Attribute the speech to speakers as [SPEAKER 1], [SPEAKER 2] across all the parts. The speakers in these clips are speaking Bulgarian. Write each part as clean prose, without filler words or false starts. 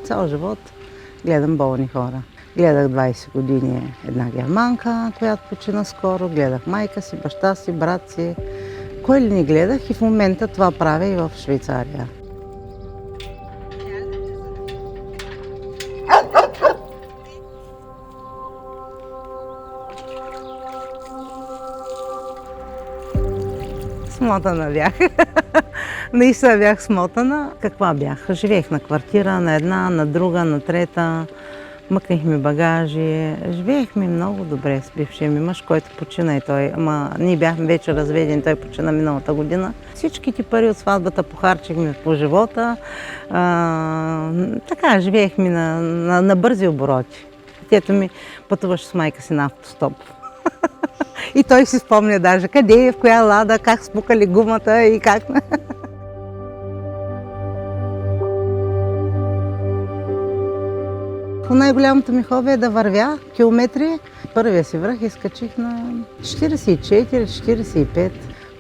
[SPEAKER 1] Цял живот гледам болни хора. Гледах 20 години една германка, която почина скоро. Гледах майка си, баща си, брат си. Кой ли не гледах и в момента това правя и в Швейцария. Смотана бях. Наистина бях смотана. Каква бях? Живеех на квартира, на една, на друга, на трета. Мъкнахме багажи. Живеехме много добре с бившия ми мъж, който почина и той. Ама ние бяхме вече разведени, той почина миналата година. Всичките пари от сватбата похарчихме по живота. Така, живеехме на бързи обороти. Тето ми пътуваше с майка си на автостоп. И той си спомня даже къде е, в коя лада, как спукали гумата и как. Най-голямото ми хоби е да вървя километри. Първия си връх изкачих на 44-45.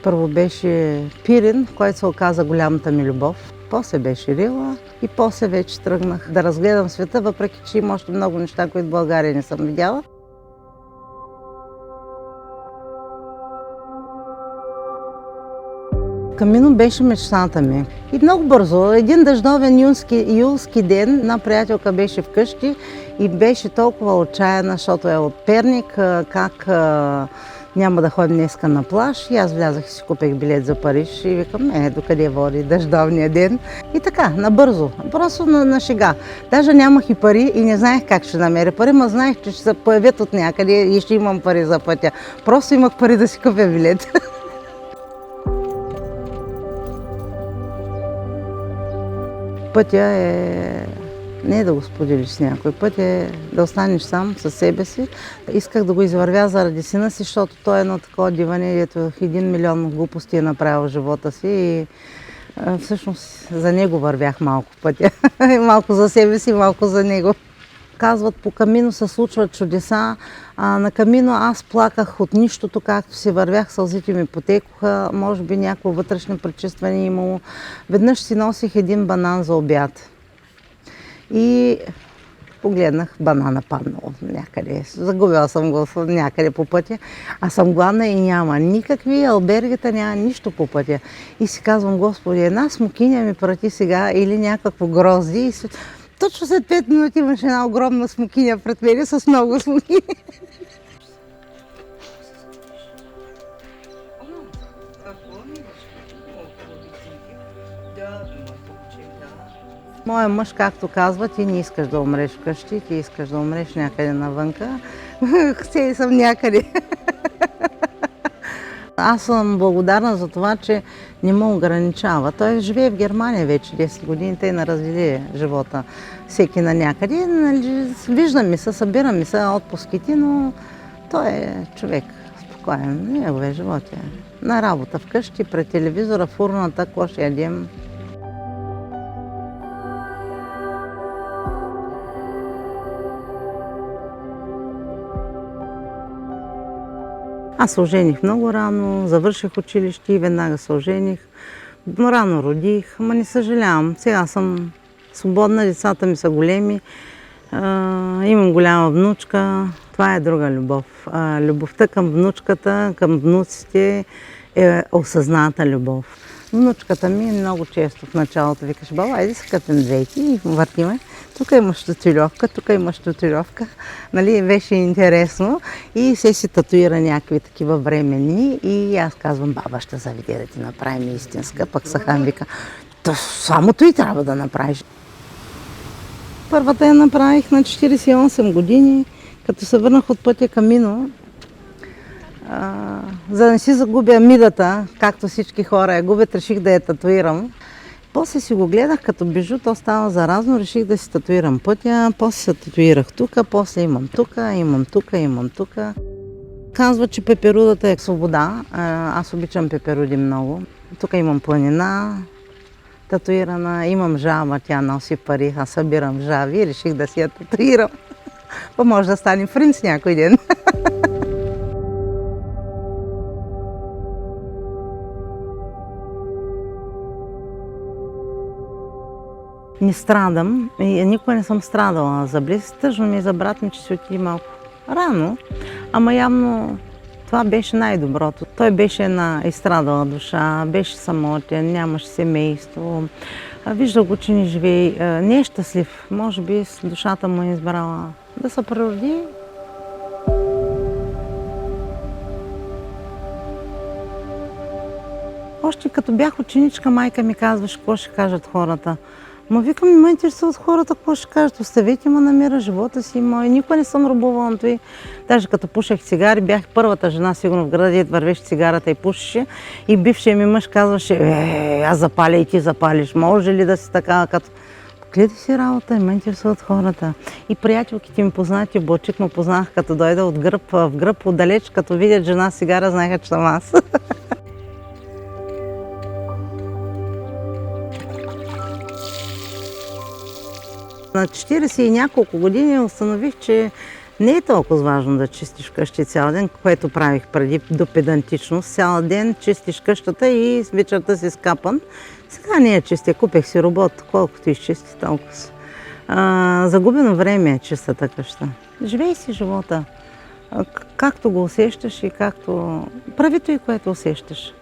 [SPEAKER 1] Първо беше Пирин, който се оказа голямата ми любов. После беше Рила и после вече тръгнах да разгледам света, въпреки че има още много неща, които в България не съм видяла. Камино беше мечтата ми. И много бързо, един дъждовен юлски ден, една приятелка беше вкъщи и беше толкова отчаяна, защото е от Перник, как няма да ходим днеска на плаж. И аз влязах и си купих билет за Париж и викам, докъде води дъждовния ден. И така, набързо, просто на шега. Даже нямах и пари и не знаех как ще намеря пари, но знаех, че ще се появят от някъде и ще имам пари за пътя. Просто имах пари да си купя билет. Пътя е не да го споделиш с някой, път е да останеш сам със себе си. Исках да го извървя заради сина си, защото той е едно такова диване, ето 1 милион глупости е направил в живота си и всъщност за него вървях малко пътя. Малко за себе си, малко за него. Казват, по Камино се случват чудеса. На Камино аз плаках от нищото, както си вървях, сълзите ми потекоха, може би някакво вътрешно пречистване имало. Веднъж си носих един банан за обяд и погледнах, банана паднал някъде. Загубила съм го някъде по пътя, а съм гладна и няма никакви албергата, няма нищо по пътя. И си казвам, Господи, една смокиня ми прати сега или някакво грозди. Точно след 5 минути имаше една огромна смокиня пред мен с много смокини. Моя мъж, както казва, ти не искаш да умреш вкъщи, ти искаш да умреш някъде навънка. Все съм някъде. Аз съм благодарна за това, че не ме ограничава. Той живее в Германия вече 10 години, те не раздели живота всеки на някъде. Виждаме се, събираме се отпуските, но той е човек спокоен. Неговия живот е на работа вкъщи, пред телевизора, в урната, какво ще ядем. Аз се ожених много рано, завърших училище и веднага се ожених. Рано родих, ама не съжалявам. Сега съм свободна, децата ми са големи, имам голяма внучка. Това е друга любов. Любовта към внучката, към внуците е осъзната любов. Внучката ми много често в началото викаш, баба, айде се къпим двейки и въртиме. Тук имаш татуировка, тук имаш татуировка. Нали, беше интересно и се си татуира някакви такива временни и аз казвам, баба, ще заведе да ти направим истинска. Пък Сахан вика, само той трябва да направиш. Първата я направих на 48 години, като се върнах от пътя Камино. За да не си загубя мидата, както всички хора я губят, реших да я татуирам. После си го гледах като бижу, то става заразно, реших да си татуирам пътя, после се татуирах тук, после имам тук, имам тук. Казва, че пеперудата е свобода, аз обичам пеперуди много. Тук имам планина татуирана, имам жаба, тя носи пари, аз събирам жаби и реших да си я татуирам. Па може да стане принц някой ден. не страдам и никога не съм страдала за близки. Тъжно ми е за брат ми, че се отиде малко рано, ама явно това беше най-доброто. Той беше една изстрадала душа, беше самотен, нямаше семейство. Вижда го, че не живее, не е щастлив. Може би душата му е избрала да се прероди. Още като бях ученичка, майка ми казваше какво ще кажат хората. Ма викам, не ме интересуват хората, какво ще кажат. Оставете ме, намира живота си мой. Никога не съм рубувала на това. Даже като пушех цигари, бях първата жена сигурно в града, дето вървеше цигарата и пушеше. И бившия ми мъж казваше, аз запаля и ти запалиш. Може ли да си така, като... Гледай си работа, не ме интересуват хората. И приятелките ми познати, Бълчик ме познах, като дойда от гръб в гръб, отдалеч, като видят жена с цигара, знаеха, че съм аз. На 40 и няколко години установих, че не е толкова важно да чистиш къщи цял ден, което правих преди до педантичност. Цял ден чистиш къщата и вечерта си скапан. Сега не я чистя, купех си робот, колкото изчисти толкова. Загубено време е чистата къща. Живей си живота, както го усещаш и както... Прави и което усещаш.